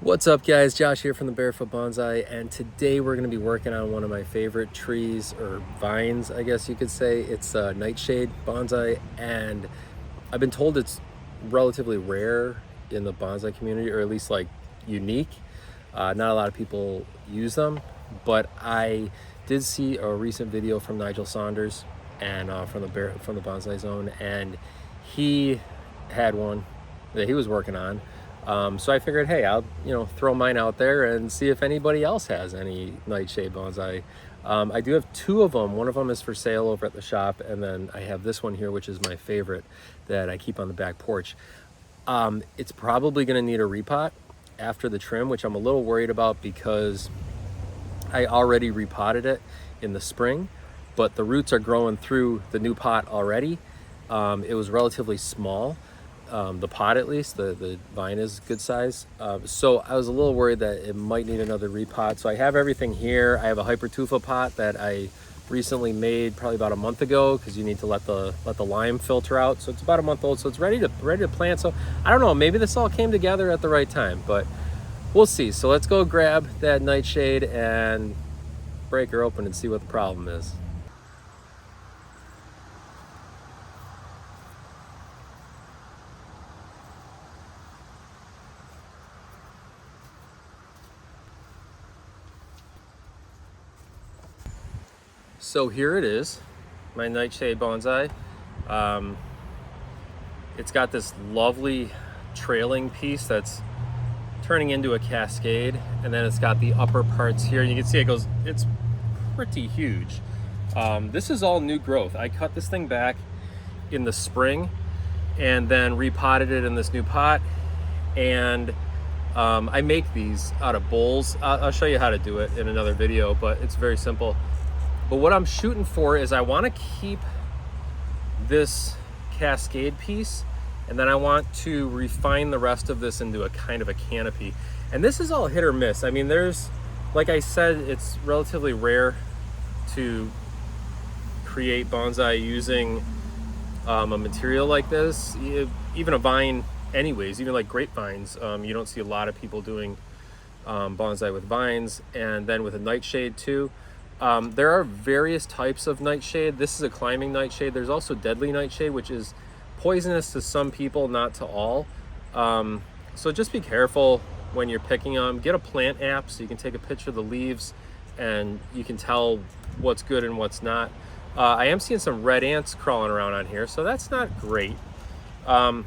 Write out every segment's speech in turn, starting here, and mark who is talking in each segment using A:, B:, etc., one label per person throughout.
A: What's up guys, Josh here from the Barefoot Bonsai, and today we're going to be working on one of my favorite trees, or vines I guess you could say. It's Nightshade Bonsai, and I've been told it's relatively rare in the bonsai community, or at least like unique. Not a lot of people use them, but I did see a recent video from Nigel Saunders and from the Bonsai Zone, and he had one that he was working on. So I figured, hey, I'll throw mine out there and see if anybody else has any Nightshade Bonsai. I do have two of them. One of them is for sale over at the shop, and then I have this one here, which is my favorite that I keep on the back porch. It's probably going to need a repot after the trim, which I'm a little worried about because I already repotted it in the spring, but the roots are growing through the new pot already. It was relatively small. The pot, at least the vine is good size, so I was a little worried that it might need another repot. So I have everything here. I have a Hypertufa pot that I recently made probably about a month ago, because you need to let the lime filter out. So it's about a month old, so it's ready to plant. So I don't know, maybe this all came together at the right time, but we'll see. So let's go grab that Nightshade and break her open and see what the problem is. So here it is, my Nightshade Bonsai. It's got this lovely trailing piece that's turning into a cascade, and then it's got the upper parts here. You can see it's pretty huge. This is all new growth. I cut this thing back in the spring and then repotted it in this new pot, and I make these out of bowls. I'll show you how to do it in another video, but it's very simple. But what I'm shooting for is I want to keep this cascade piece, and then I want to refine the rest of this into a kind of a canopy. And this is all hit or miss. I mean, like I said, it's relatively rare to create bonsai using a material like this. Even a vine anyways, even like grapevines, you don't see a lot of people doing bonsai with vines, and then with a nightshade too. There are various types of nightshade. This is a climbing nightshade. There's also deadly nightshade, which is poisonous to some people, not to all. So just be careful when you're picking them. Get a plant app so you can take a picture of the leaves and you can tell what's good and what's not. I am seeing some red ants crawling around on here, so that's not great. But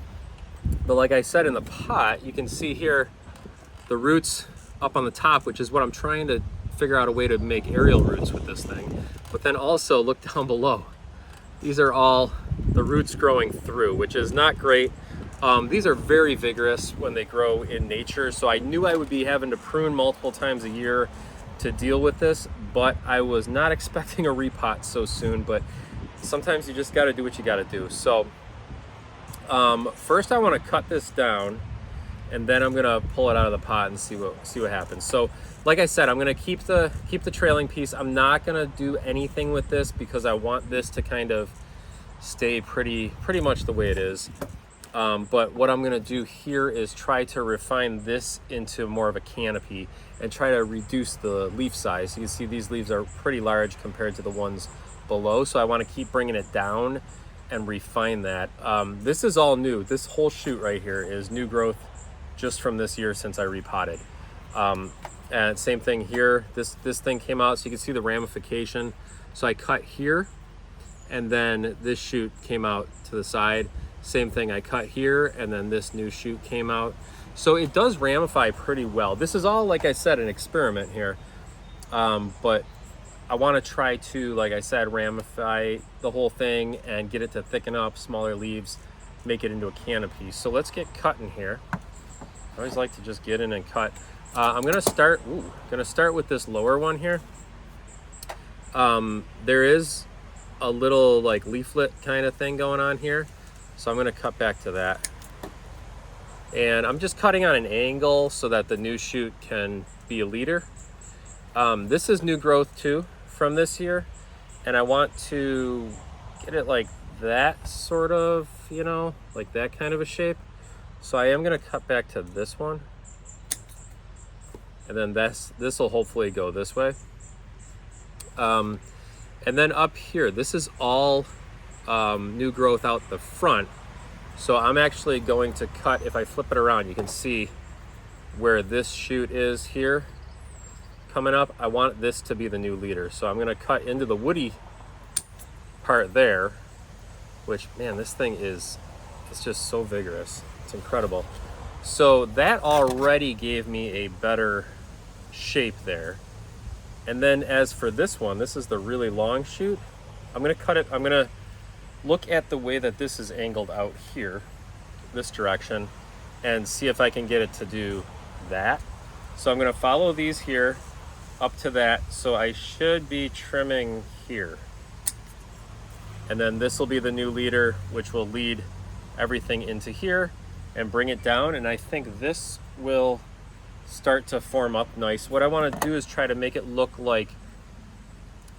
A: like I said, in the pot, you can see here the roots up on the top, which is what I'm trying to figure out a way to make aerial roots with this thing. But then also look down below. These are all the roots growing through, which is not great. These are very vigorous when they grow in nature, so I knew I would be having to prune multiple times a year to deal with this, but I was not expecting a repot so soon. But sometimes you just got to do what you got to do. So first I want to cut this down, and then I'm gonna pull it out of the pot and see what happens. So like I said, I'm gonna keep the trailing piece. I'm not gonna do anything with this because I want this to kind of stay pretty much the way it is. But what I'm gonna do here is try to refine this into more of a canopy and try to reduce the leaf size. You can see these leaves are pretty large compared to the ones below, so I want to keep bringing it down and refine that. This is all new. This whole shoot right here is new growth just from this year since I repotted. And same thing here, this thing came out, so you can see the ramification. So I cut here, and then this shoot came out to the side. Same thing, I cut here, and then this new shoot came out. So it does ramify pretty well. This is all, like I said, an experiment here. But I want to try to, like I said, ramify the whole thing and get it to thicken up, smaller leaves, make it into a canopy. So let's get cutting here. I always like to just get in and cut. I'm gonna start with this lower one here. There is a little like leaflet kind of thing going on here, so I'm gonna cut back to that. And I'm just cutting on an angle so that the new shoot can be a leader. This is new growth too from this year, and I want to get it like that, sort of, like that kind of a shape. So I am going to cut back to this one. and then this will hopefully go this way. And then up here, this is all new growth out the front. So I'm actually going to cut, if I flip it around, you can see where this shoot is here coming up. I want this to be the new leader. So I'm gonna cut into the woody part there, which, man, this thing it's just so vigorous. It's incredible. So that already gave me a better shape there. And then as for this one, this is the really long shoot. I'm gonna cut it, I'm gonna look at the way that this is angled out here, this direction, and see if I can get it to do that. So I'm gonna follow these here up to that. So I should be trimming here. And then this will be the new leader, which will lead everything into here and bring it down. And I think this will start to form up nice. What I want to do is try to make it look like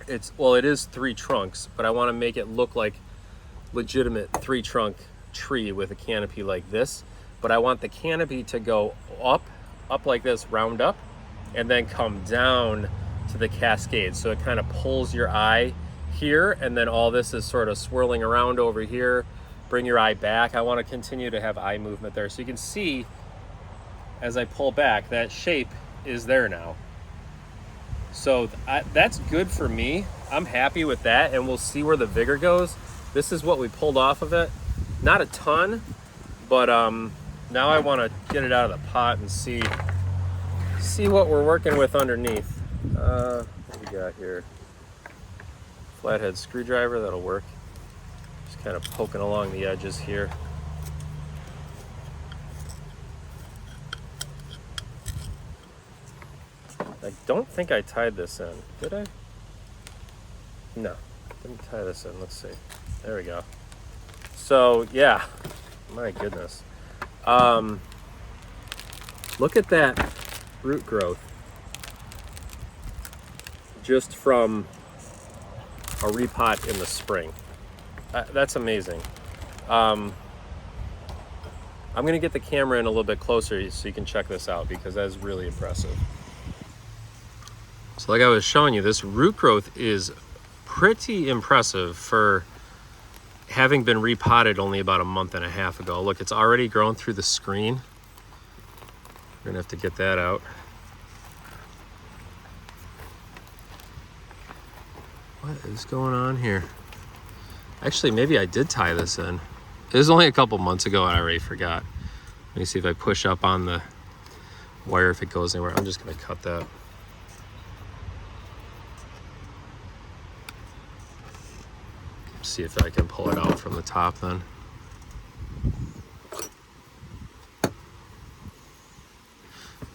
A: it is 3 trunks, but I want to make it look like legitimate 3 trunk tree with a canopy like this. But I want the canopy to go up like this, round up, and then come down to the cascade. So it kind of pulls your eye here, and then all this is sort of swirling around over here. Bring your eye back. I want to continue to have eye movement there. So you can see as I pull back, that shape is there now. So that's good for me. I'm happy with that, and we'll see where the vigor goes. This is what we pulled off of it. Not a ton, but now I want to get it out of the pot and see what we're working with underneath. What do we got here? Flathead screwdriver, that'll work. Just kind of poking along the edges here. I don't think I tied this in, did I? No, didn't tie this in. Let's see. There we go. So yeah, my goodness. Look at that root growth just from a repot in the spring. That's amazing. I'm gonna get the camera in a little bit closer so you can check this out, because that's really impressive. So like I was showing you, this root growth is pretty impressive for having been repotted only about a month and a half ago. Look, it's already grown through the screen. We're gonna have to get that out. What is going on here? Actually, maybe I did tie this in. It was only a couple months ago and I already forgot. Let me see if I push up on the wire if it goes anywhere. I'm just gonna cut that. See if I can pull it out from the top then.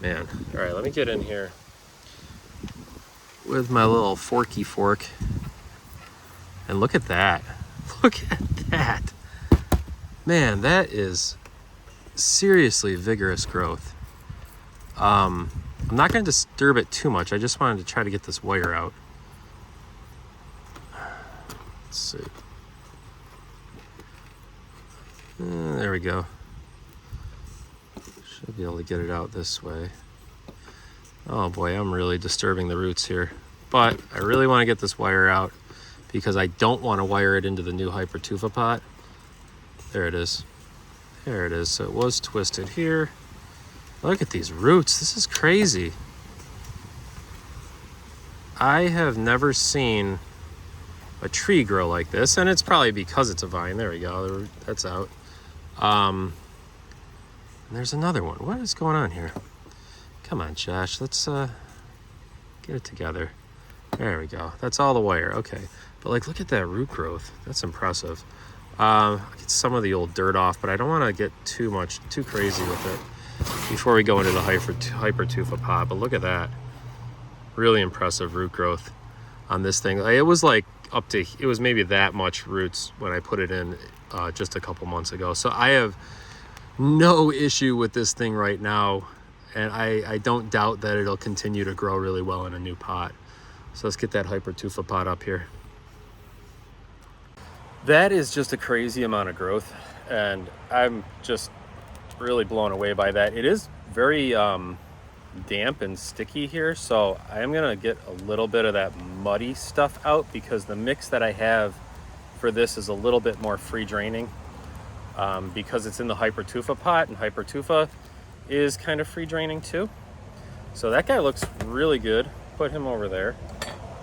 A: Man, all right, let me get in here with my little forky fork. And look at that. Look at that. Man, that is seriously vigorous growth. I'm not going to disturb it too much. I just wanted to try to get this wire out. Let's see. There we go. Should be able to get it out this way. Oh boy, I'm really disturbing the roots here. But I really want to get this wire out because I don't want to wire it into the new Hypertufa pot. There it is. There it is. So it was twisted here. Look at these roots. This is crazy. I have never seen a tree grow like this, and it's probably because it's a vine. There we go. That's out. And there's another one. What is going on here? Come on, Josh. Let's get it together. There we go. That's all the wire. Okay. But like, look at that root growth. That's impressive. Get some of the old dirt off, but I don't want to get too crazy with it before we go into the Hypertufa pot. But look at that. Really impressive root growth on this thing. It was like it was maybe that much roots when I put it in just a couple months ago. So I have no issue with this thing right now. And I don't doubt that it'll continue to grow really well in a new pot. So let's get that Hypertufa pot up here. That is just a crazy amount of growth, and I'm just really blown away by that. It is very damp and sticky here, so I'm gonna get a little bit of that muddy stuff out because the mix that I have for this is a little bit more free draining, because it's in the Hypertufa pot, and Hypertufa is kind of free draining too. So that guy looks really good. Put him over there.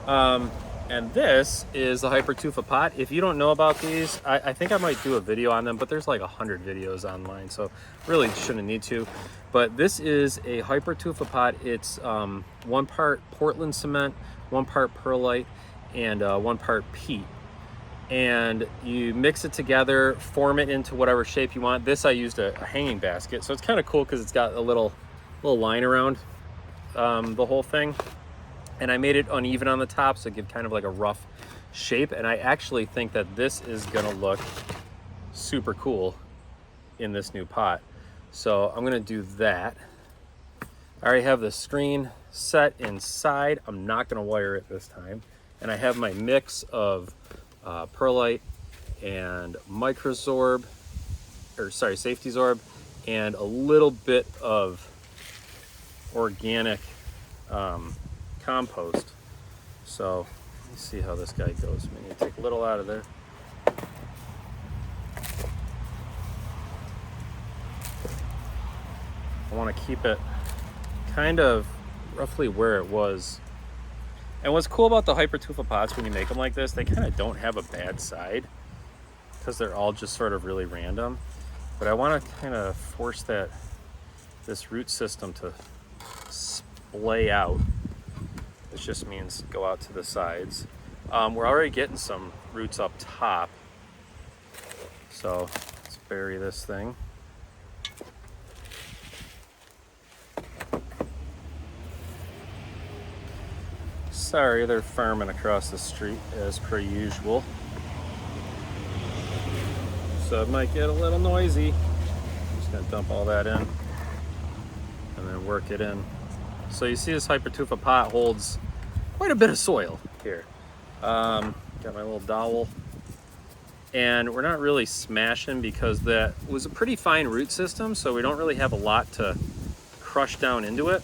A: And this is the Hypertufa pot. If you don't know about these, I think I might do a video on them, but there's like 100 videos online, so really shouldn't need to. But this is a Hypertufa pot. It's 1 part Portland cement, 1 part perlite, and 1 part peat. And you mix it together, form it into whatever shape you want. This I used a hanging basket, so it's kind of cool because it's got a little line around the whole thing. And I made it uneven on the top, so give kind of like a rough shape. And I actually think that this is gonna look super cool in this new pot. So I'm gonna do that. I already have the screen set inside. I'm not gonna wire it this time. And I have my mix of perlite and microsorb, or sorry, safety zorb, and a little bit of organic compost. So let me see how this guy goes. I'm gonna take a little out of there. I want to keep it kind of roughly where it was. And what's cool about the Hypertufa pots when you make them like this, they kind of don't have a bad side because they're all just sort of really random. But I want to kind of force this root system to splay out, which just means go out to the sides. We're already getting some roots up top. So let's bury this thing. Sorry, they're farming across the street as per usual. So it might get a little noisy. I'm just gonna dump all that in and then work it in. So you see this Hypertufa pot holds quite a bit of soil here. Got my little dowel. And we're not really smashing because that was a pretty fine root system, so we don't really have a lot to crush down into it.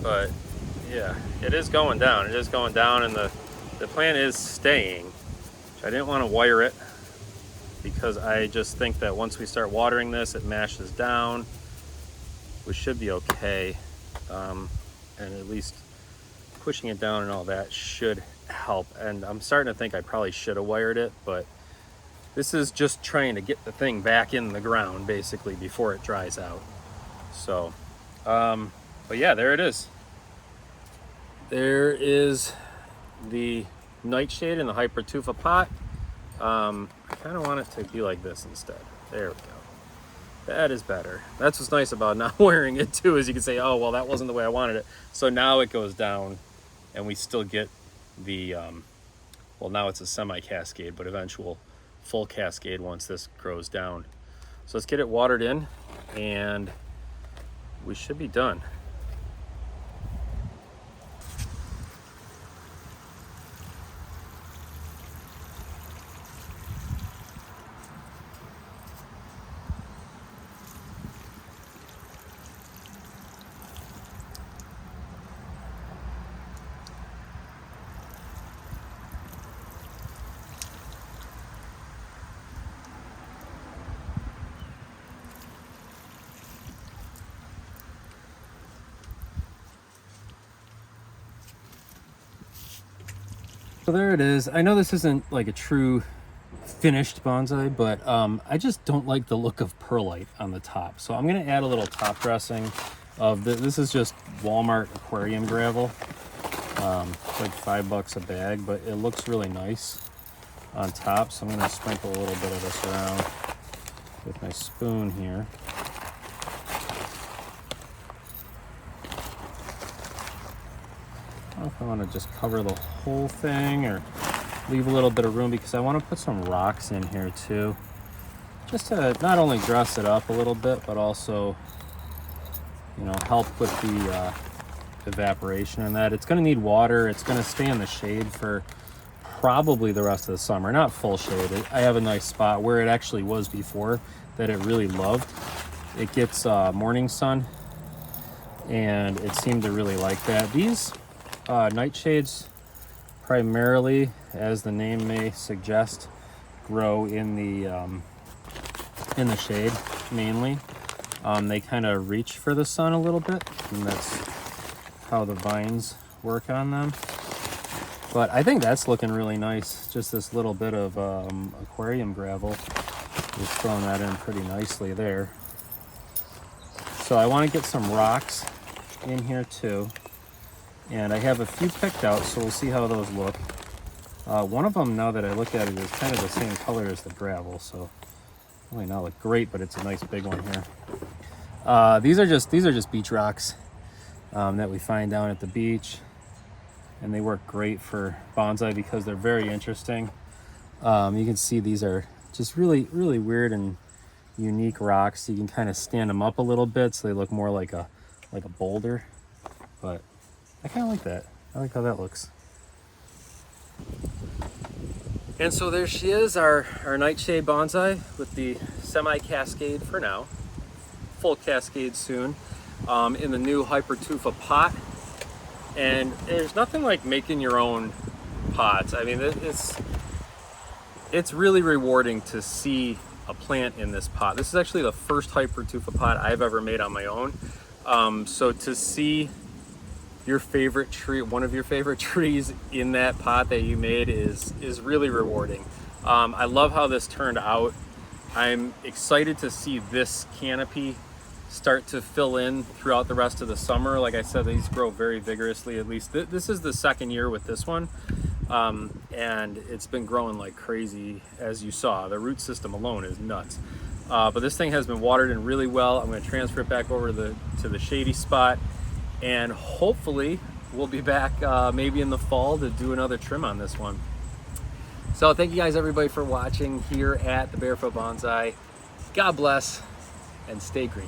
A: But yeah, it is going down. It is going down, and the plant is staying. I didn't want to wire it because I just think that once we start watering this, it mashes down. We should be okay. And at least pushing it down and all that should help. And I'm starting to think I probably should have wired it, but this is just trying to get the thing back in the ground basically before it dries out. So, but yeah, there it is. There is the Nightshade in the Hypertufa pot. I kind of want it to be like this instead. There we go. That is better. That's what's nice about not wiring it too, is you can say, oh, well, that wasn't the way I wanted it. So now it goes down and we still get the, well, now it's a semi-cascade, but eventual full cascade once this grows down. So let's get it watered in and we should be done. So there it is. I know this isn't like a true finished bonsai, but I just don't like the look of perlite on the top. So I'm gonna add a little top dressing of this is just Walmart aquarium gravel. It's like $5 a bag, but it looks really nice on top. So I'm gonna sprinkle a little bit of this around with my spoon here. I don't know if I want to just cover the whole thing or leave a little bit of room, because I want to put some rocks in here too, just to not only dress it up a little bit, but also, you know, help with the evaporation and that. It's going to need water. It's going to stay in the shade for probably the rest of the summer. Not full shade. I have a nice spot where it actually was before that it really loved. It gets morning sun, and it seemed to really like that. These nightshades primarily, as the name may suggest, grow in the shade mainly. They kind of reach for the sun a little bit, and that's how the vines work on them. But I think that's looking really nice. Just this little bit of aquarium gravel, just throwing that in pretty nicely there. So I want to get some rocks in here too, and I have a few picked out, so we'll see how those look. One of them, now that I look at it, is kind of the same color as the gravel, so really not look great, but it's a nice big one here. These are just beach rocks that we find down at the beach, and they work great for bonsai because they're very interesting. You can see these are just really weird and unique rocks. You can kind of stand them up a little bit so they look more like a boulder, but I kind of like that. I like how that looks. And so there she is, our Nightshade Bonsai with the semi-cascade for now. Full cascade soon, in the new Hypertufa pot. And there's nothing like making your own pots. I mean, it's really rewarding to see a plant in this pot. This is actually the first Hypertufa pot I've ever made on my own. So to see your favorite tree, one of your favorite trees in that pot that you made is really rewarding. I love how this turned out. I'm excited to see this canopy start to fill in throughout the rest of the summer. Like I said, these grow very vigorously. At least this is the second year with this one, and it's been growing like crazy. As you saw, the root system alone is nuts. But this thing has been watered in really well. I'm going to transfer it back over to the shady spot, and hopefully we'll be back maybe in the fall to do another trim on this one. So thank you guys, everybody, for watching here at the Barefoot Bonsai. God bless, and stay green.